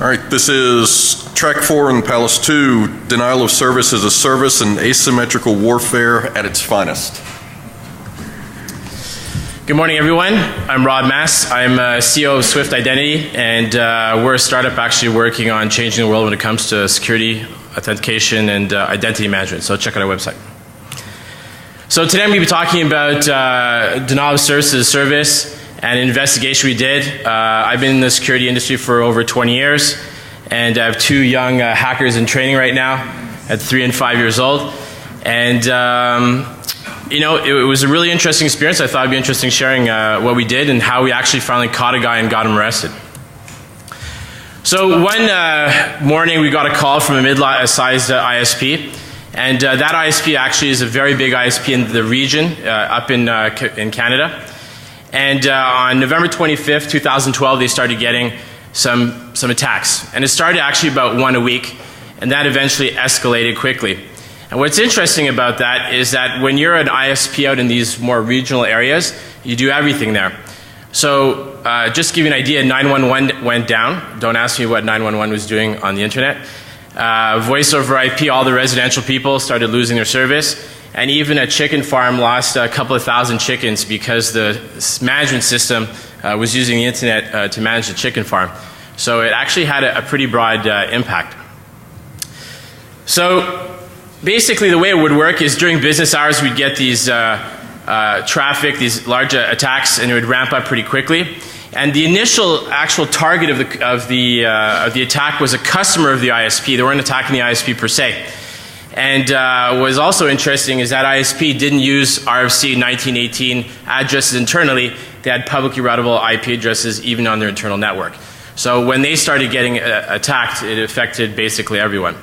All right, this is track 4 in Palace 2, denial of service as a service and asymmetrical warfare at its finest. Good morning, everyone. I'm Masse. I'm CEO of Swift Identity, and we're a startup actually working on changing the world when it comes to security, authentication, and identity management. So check out our website. So today I'm going to be talking about denial of service as a service and an investigation we did. I've been in the security industry for over 20 years, and I have 2 young hackers in training right now at 3 and 5 years old. And you know, it was a really interesting experience. I thought it'd be interesting sharing what we did and how we actually finally caught a guy and got him arrested. So one morning we got a call from a mid-sized ISP, and that ISP actually is a very big ISP in the region up in Canada. And on November 25th, 2012, they started getting some attacks. And it started actually about 1 a week, and that eventually escalated quickly. And what's interesting about that is that when you're an ISP out in these more regional areas, you do everything there. So just to give you an idea, 911 went down. Don't ask me what 911 was doing on the internet. Voice over IP, all the residential people started losing their service. And even a chicken farm lost a couple of thousand chickens because the management system was using the internet to manage the chicken farm. So it actually had a pretty broad impact. So basically the way it would work is during business hours we'd get these traffic, these large attacks, and it would ramp up pretty quickly. And the initial actual target of the attack was a customer of the ISP. They weren't attacking the ISP per se. And what was also interesting is that ISP didn't use RFC 1918 addresses internally. They had publicly routable IP addresses even on their internal network. So when they started getting attacked, it affected basically everyone.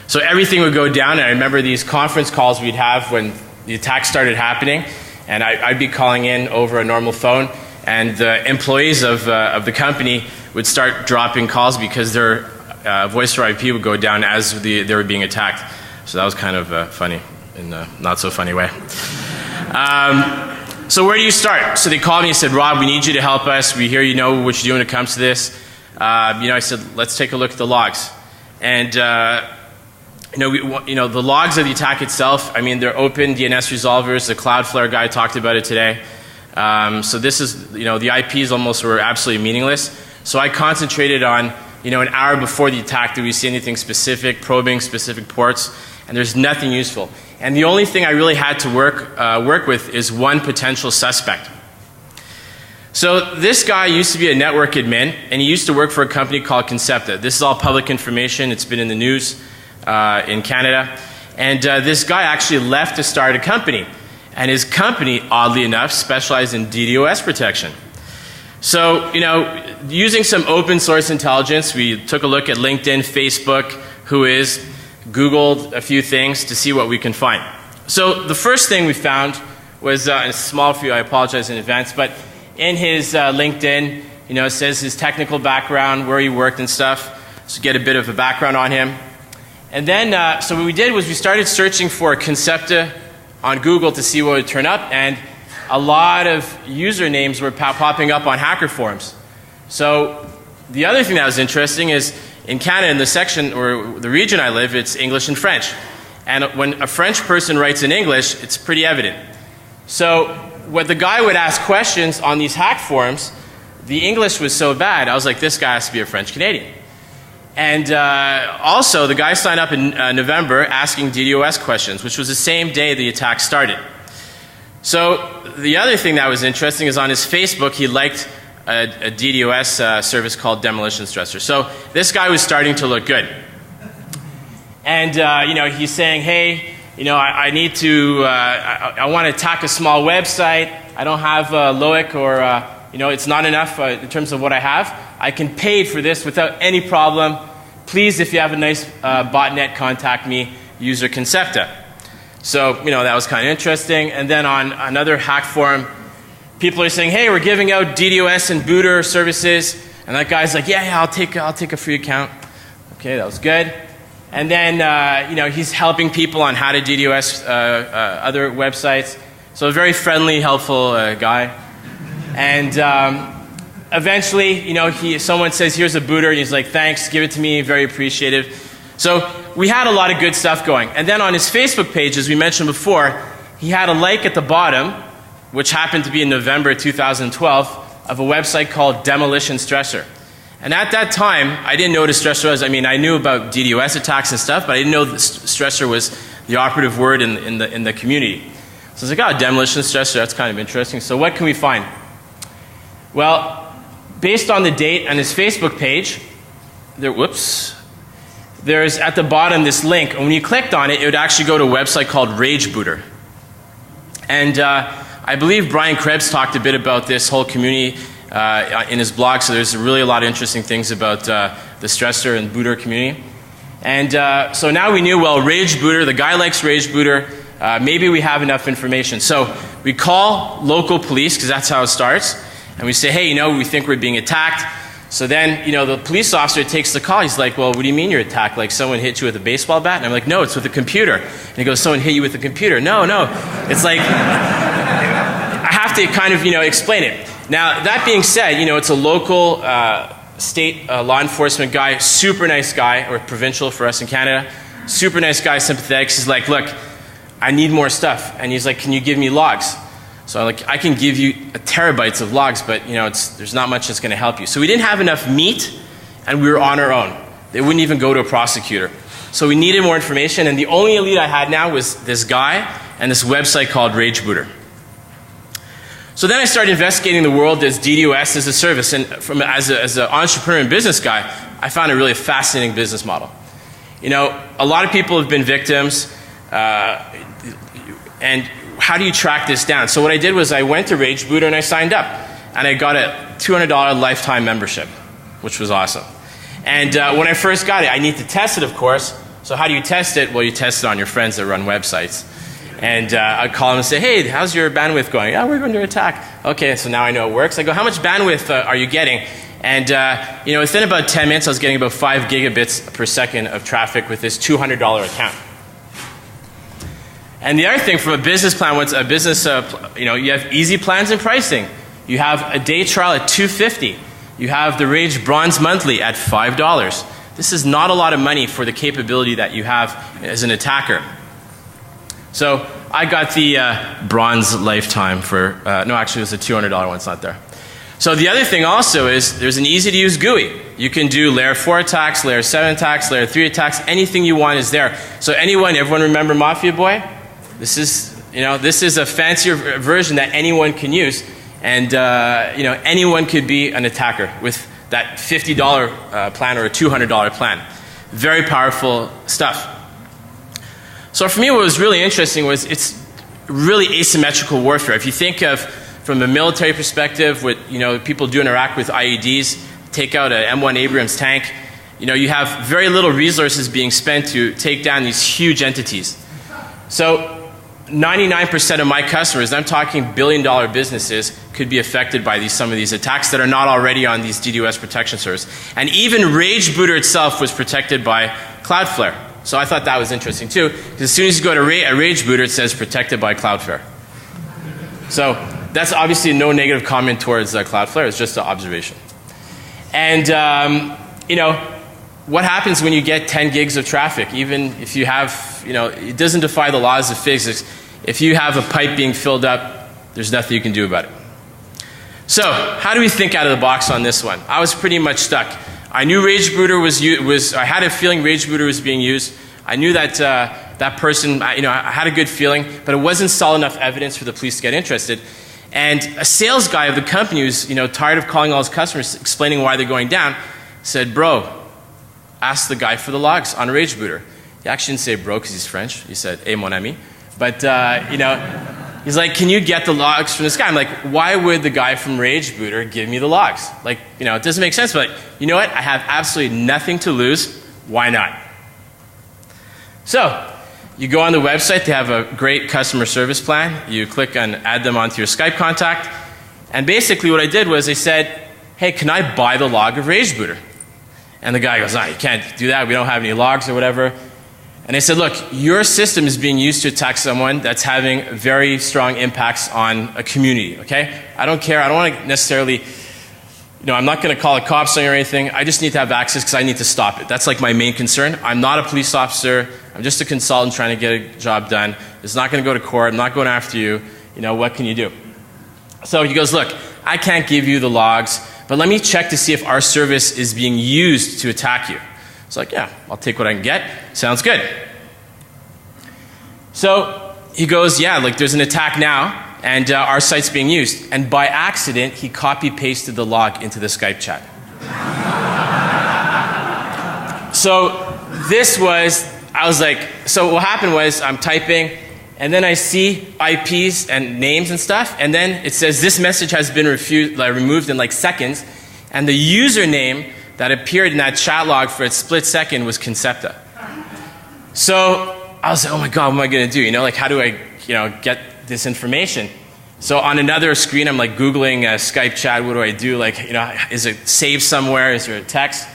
So everything would go down, and I remember these conference calls we'd have when the attacks started happening, and I'd be calling in over a normal phone, and the employees of the company would start dropping calls because their voice over IP would go down as they were being attacked. So that was kind of funny in a not so funny way. So where do you start? So they called me and said, Rob, we need you to help us. We hear you know what you do when it comes to this. I said, let's take a look at the logs. And the logs of the attack itself, I mean, they're open DNS resolvers. The Cloudflare guy talked about it today. So this is, the IPs almost were absolutely meaningless. So I concentrated on, an hour before the attack, did we see anything specific, probing specific ports, and there's nothing useful. And the only thing I really had to work with is one potential suspect. So this guy used to be a network admin, and he used to work for a company called Concepta. This is all public information. It's been in the news in Canada. And this guy actually left to start a company. And his company, oddly enough, specialized in DDoS protection. So, using some open source intelligence, we took a look at LinkedIn, Facebook, Whois, Googled a few things to see what we can find. So the first thing we found was, and it's small for you, I apologize in advance, but in his LinkedIn, it says his technical background, where he worked and stuff, so get a bit of a background on him. And then, so what we did was we started searching for Concepta on Google to see what would turn up, and a lot of usernames were popping up on hacker forums. So the other thing that was interesting is in Canada, in the section or the region I live, it's English and French. And when a French person writes in English, it's pretty evident. So when the guy would ask questions on these hack forums, the English was so bad, I was like, this guy has to be a French Canadian. And also, the guy signed up in November asking DDoS questions, which was the same day the attack started. So the other thing that was interesting is on his Facebook, he liked a DDoS service called Demolition Stressor. So this guy was starting to look good. And he's saying, hey, I need to, I want to attack a small website. I don't have LOIC or, it's not enough in terms of what I have. I can pay for this without any problem. Please, if you have a nice botnet, contact me, user Concepta. So, that was kind of interesting. And then on another hack forum, people are saying, hey, we're giving out DDoS and booter services. And that guy's like, yeah, I'll take a free account. Okay, that was good. And then, he's helping people on how to DDoS other websites. So a very friendly, helpful guy. And eventually, you know, someone says, here's a booter, and he's like, thanks, give it to me, very appreciative. So we had a lot of good stuff going. And then on his Facebook page, as we mentioned before, he had a like at the bottom, which happened to be in November 2012, of a website called Demolition Stressor. And at that time, I didn't know what a stressor was. I mean, I knew about DDoS attacks and stuff, but I didn't know that stressor was the operative word in the community. So I was like, oh, demolition stressor, that's kind of interesting. So what can we find? Well, based on the date on his Facebook page, there's at the bottom this link, and when you clicked on it, it would actually go to a website called RageBooter. And I believe Brian Krebs talked a bit about this whole community in his blog, so there's really a lot of interesting things about the stressor and booter community. And so now we knew, well, RageBooter, the guy likes RageBooter, maybe we have enough information. So we call local police, because that's how it starts, and we say, hey, you know, we think we're being attacked. So then, you know, the police officer takes the call. He's like, well, what do you mean you're attacked? Like someone hit you with a baseball bat? And I'm like, no, it's with a computer. And he goes, someone hit you with a computer? No. It's like, I have to kind of, you know, explain it. Now, that being said, you know, it's a local state law enforcement guy, super nice guy, or provincial for us in Canada, super nice guy, sympathetic. He's like, look, I need more stuff. And he's like, can you give me logs? So like, I can give you terabytes of logs, but you know, there's not much that's going to help you. So we didn't have enough meat, and we were on our own. They wouldn't even go to a prosecutor. So we needed more information, and the only lead I had now was this guy and this website called RageBooter. So then I started investigating the world as DDoS as a service, and as an entrepreneur and business guy, I found a really fascinating business model. You know, a lot of people have been victims, and how do you track this down? So what I did was I went to RageBooter and I signed up, and I got a $200 lifetime membership, which was awesome. And when I first got it, I need to test it, of course. So how do you test it? Well, you test it on your friends that run websites. And I'd call them and say, hey, how's your bandwidth going? Oh, we're under attack. Okay, so now I know it works. I go, how much bandwidth are you getting? And you know, within about 10 minutes, I was getting about 5 gigabits per second of traffic with this $200 account. And the other thing from a business plan, what's a business, you know, you have easy plans and pricing. You have a day trial at $250. You have the Rage Bronze Monthly at $5. This is not a lot of money for the capability that you have as an attacker. So I got the Bronze Lifetime for, no, actually it was a $200 one, it's not there. So the other thing also is there's an easy to use GUI. You can do layer 4 attacks, layer 7 attacks, layer 3 attacks, anything you want is there. So everyone remember Mafia Boy? This is, you know, this is a fancier version that anyone can use, and you know, anyone could be an attacker with that $50 plan or a $200 plan. Very powerful stuff. So for me, what was really interesting was it's really asymmetrical warfare. If you think of, from a military perspective, what you know people do in Iraq with IEDs, take out an M1 Abrams tank, you know, you have very little resources being spent to take down these huge entities. So 99% of my customers, I'm talking billion-dollar businesses, could be affected by some of these attacks that are not already on these DDoS protection servers. And even RageBooter itself was protected by Cloudflare. So I thought that was interesting too, because as soon as you go to a RageBooter, it says protected by Cloudflare. So that's obviously no negative comment towards Cloudflare, it's just an observation. And you know, what happens when you get 10 gigs of traffic? Even if you have, you know, it doesn't defy the laws of physics. If you have a pipe being filled up, there's nothing you can do about it. So, how do we think out of the box on this one? I was pretty much stuck. I knew RageBooter I had a feeling RageBooter was being used. I knew that that person, you know, I had a good feeling, but it wasn't solid enough evidence for the police to get interested. And a sales guy of the company who's, you know, tired of calling all his customers, explaining why they're going down, said, bro, ask the guy for the logs on RageBooter. He actually didn't say bro because he's French. He said, hey, mon ami. But, you know, he's like, can you get the logs from this guy? I'm like, why would the guy from RageBooter give me the logs? Like, you know, it doesn't make sense, but you know what? I have absolutely nothing to lose. Why not? So, you go on the website. They have a great customer service plan. You click on add them onto your Skype contact. And basically what I did was I said, hey, can I buy the log of RageBooter? And the guy goes, you can't do that. We don't have any logs or whatever. And I said, look, your system is being used to attack someone that's having very strong impacts on a community, okay? I don't care. I don't want to necessarily I'm not going to call the cops on you or anything. I just need to have access because I need to stop it. That's like my main concern. I'm not a police officer. I'm just a consultant trying to get a job done. It's not going to go to court. I'm not going after you. What can you do? So he goes, look, I can't give you the logs, but let me check to see if our service is being used to attack you. It's like, yeah, I'll take what I can get. Sounds good. So he goes, yeah, like there's an attack now, and our site's being used. And by accident, he copy-pasted the log into the Skype chat. So I was like, so what happened was I'm typing, and then I see IPs and names and stuff, and then it says this message has been removed in like seconds, and the username that appeared in that chat log for a split second was Concepta. So I was like, oh my God, what am I going to do? Like how do I, get this information? So on another screen, I'm like Googling Skype chat. What do I do? Like, is it saved somewhere? Is there a text?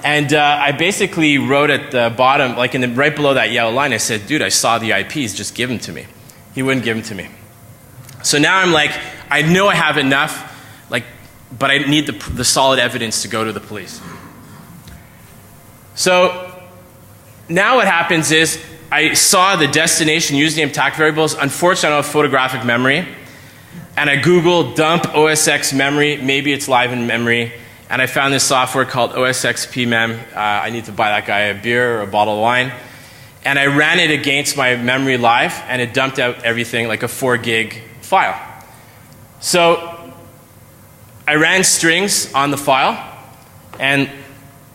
And I basically wrote at the bottom, like right below that yellow line, I said, dude, I saw the IPs, just give them to me. He wouldn't give them to me. So now I'm like, I know I have enough, but I need the solid evidence to go to the police. So now what happens is, I saw the destination, username, tag variables. Unfortunately, I don't have photographic memory. And I Googled dump OSX memory. Maybe it's live in memory. And I found this software called OSXPmem. I need to buy that guy a beer or a bottle of wine. And I ran it against my memory live, and it dumped out everything like a 4 gig file. So I ran strings on the file, and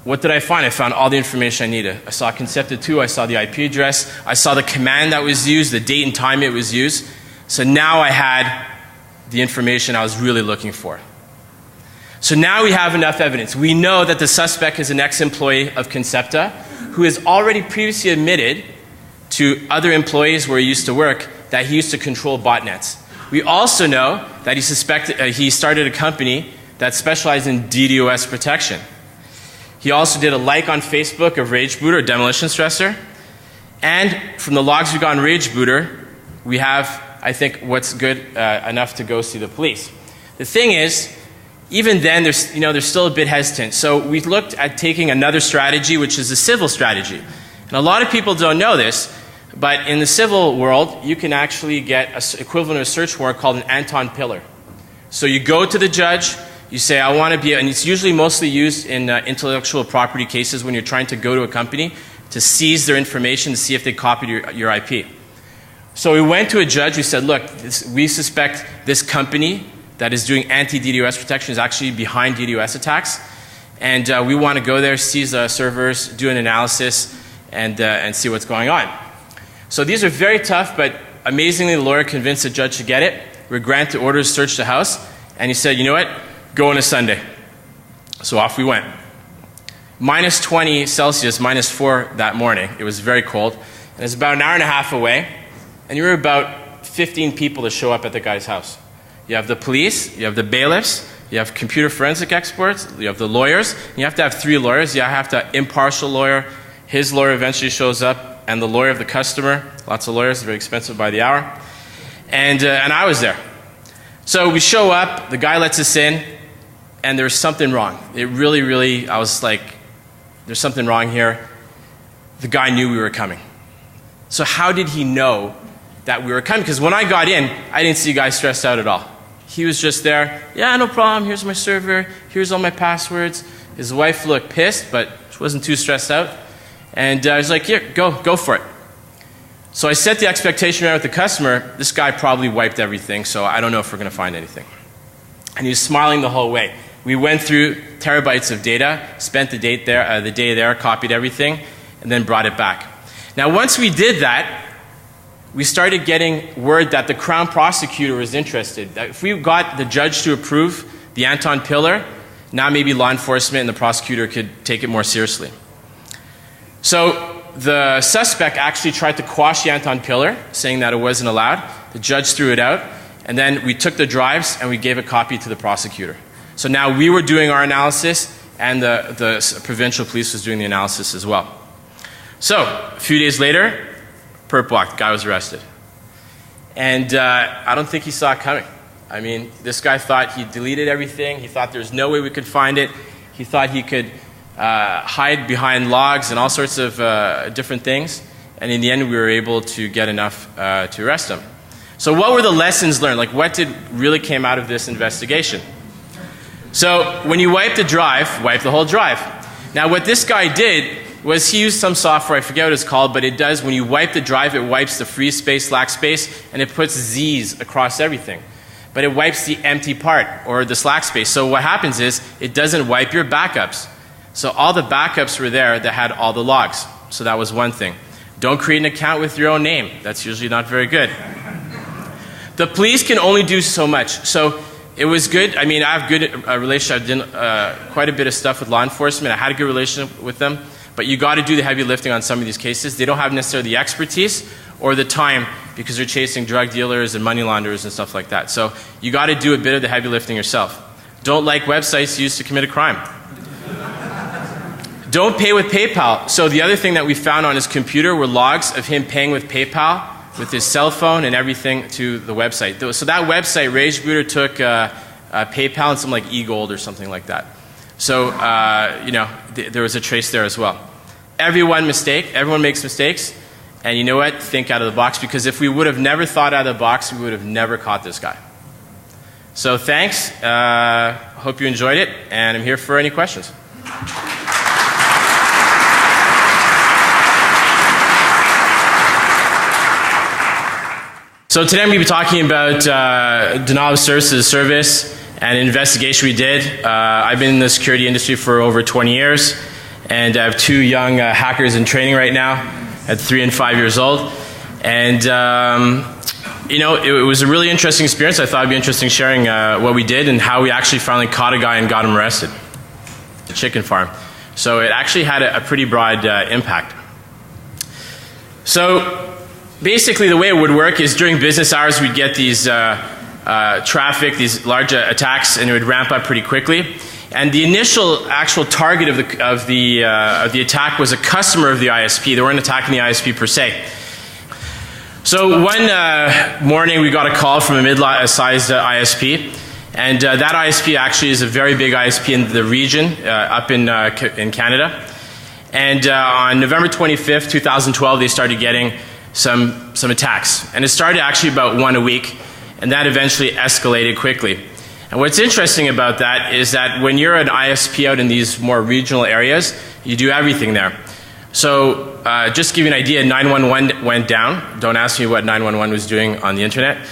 what did I find? I found all the information I needed. I saw Concepta 2, I saw the IP address, I saw the command that was used, the date and time it was used. So now I had the information I was really looking for. So now we have enough evidence. We know that the suspect is an ex-employee of Concepta who has already previously admitted to other employees where he used to work that he used to control botnets. We also know that he started a company that specialized in DDoS protection. He also did a like on Facebook of RageBooter, or Demolition Stressor. And from the logs we got on RageBooter, we have, I think, what's good enough to go see the police. The thing is, even then, they're still a bit hesitant. So we looked at taking another strategy, which is a civil strategy. And a lot of people don't know this, but in the civil world, you can actually get an equivalent of a search warrant called an Anton pillar. So you go to the judge, you say, I want to be, and it's usually mostly used in intellectual property cases when you're trying to go to a company to seize their information to see if they copied your IP. So we went to a judge, we said, look, we suspect this company that is doing anti-DDoS protection is actually behind DDoS attacks, and we want to go there, seize the servers, do an analysis, and see what's going on. So these are very tough, but amazingly the lawyer convinced the judge to get it. We granted orders to search the house, and he said, you know what? Go on a Sunday. So off we went. Minus 20 Celsius, minus 4 that morning. It was very cold. And it's about an hour and a half away. And you were about 15 people to show up at the guy's house. You have the police, you have the bailiffs, you have computer forensic experts, you have the lawyers. You have to have 3 lawyers. You have to have an impartial lawyer. His lawyer eventually shows up, and the lawyer of the customer. Lots of lawyers, very expensive by the hour. And I was there. So we show up, the guy lets us in, and there's something wrong. It really, I was like, there's something wrong here. The guy knew we were coming. So how did he know that we were coming? Because when I got in, I didn't see a guy stressed out at all. He was just there, yeah, no problem, here's my server, here's all my passwords. His wife looked pissed, but she wasn't too stressed out. And I was like, here, go for it. So I set the expectation around with the customer. This guy probably wiped everything, so I don't know if we're going to find anything. And he was smiling the whole way. We went through terabytes of data, spent the day there, copied everything, and then brought it back. Now, once we did that, we started getting word that the Crown prosecutor was interested. That if we got the judge to approve the Anton pillar, now maybe law enforcement and the prosecutor could take it more seriously. So the suspect actually tried to quash the Anton pillar, saying that it wasn't allowed. The judge threw it out, and then we took the drives and we gave a copy to the prosecutor. So now we were doing our analysis, and the provincial police was doing the analysis as well. So a few days later, perp walked, guy was arrested. And I don't think he saw it coming. I mean, this guy thought he deleted everything. He thought there's no way we could find it. He thought he could hide behind logs and all sorts of different things. And in the end, we were able to get enough to arrest him. So what were the lessons learned? Like, what really came out of this investigation? So when you wipe the drive, wipe the whole drive. Now, what this guy did was he used some software, I forget what it's called, but it does, when you wipe the drive, it wipes the free space, slack space, and it puts Z's across everything. But it wipes the empty part, or the slack space. So what happens is, it doesn't wipe your backups. So all the backups were there that had all the logs. So that was one thing. Don't create an account with your own name. That's usually not very good. The police can only do so much. So it was good. I mean, I have good relationship. I've done quite a bit of stuff with law enforcement. I had a good relationship with them. But you got to do the heavy lifting on some of these cases. They don't have necessarily the expertise or the time because they're chasing drug dealers and money launderers and stuff like that. So you got to do a bit of the heavy lifting yourself. Don't like websites used to commit a crime. Don't pay with PayPal. So the other thing that we found on his computer were logs of him paying with PayPal, with his cell phone and everything to the website. So that website, RageBooter took PayPal and some like eGold or something like that. So, you know, there was a trace there as well. Everyone makes mistakes. And you know what? Think out of the box, because if we would have never thought out of the box, we would have never caught this guy. So thanks. Hope you enjoyed it. And I'm here for any questions. So today I'm going to be talking about denial of service as a service and an investigation we did. I've been in the security industry for over 20 years, and I have two young hackers in training right now at 3 and 5 years old. And you know, it was a really interesting experience. I thought it'd be interesting sharing what we did and how we actually finally caught a guy and got him arrested. The chicken farm. So it actually had a pretty broad impact. So basically, the way it would work is during business hours, we'd get these traffic, these large attacks, and it would ramp up pretty quickly. And the initial actual target of the attack was a customer of the ISP. They weren't attacking the ISP per se. So one morning, we got a call from a mid-sized ISP, and that ISP actually is a very big ISP in the region, up in Canada. And on November 25th, 2012, they started getting some attacks. And it started actually about one a week, and that eventually escalated quickly. And what's interesting about that is that when you're an ISP out in these more regional areas, you do everything there. So just to give you an idea, 911 went down. Don't ask me what 911 was doing on the internet.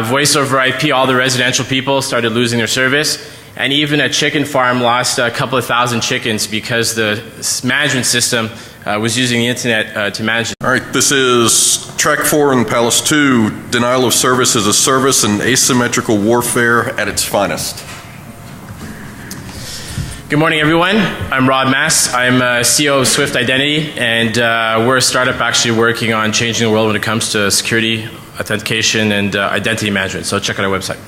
Voice over IP, all the residential people started losing their service. And even a chicken farm lost a couple of thousand chickens because the management system was using the internet to manage it. All right, this is Track 4 in Palace 2, Denial of Service as a Service and Asymmetrical Warfare at its finest. Good morning, everyone. I'm Rob Masse. I'm CEO of Swift Identity, and we're a startup actually working on changing the world when it comes to security, authentication, and identity management. So check out our website.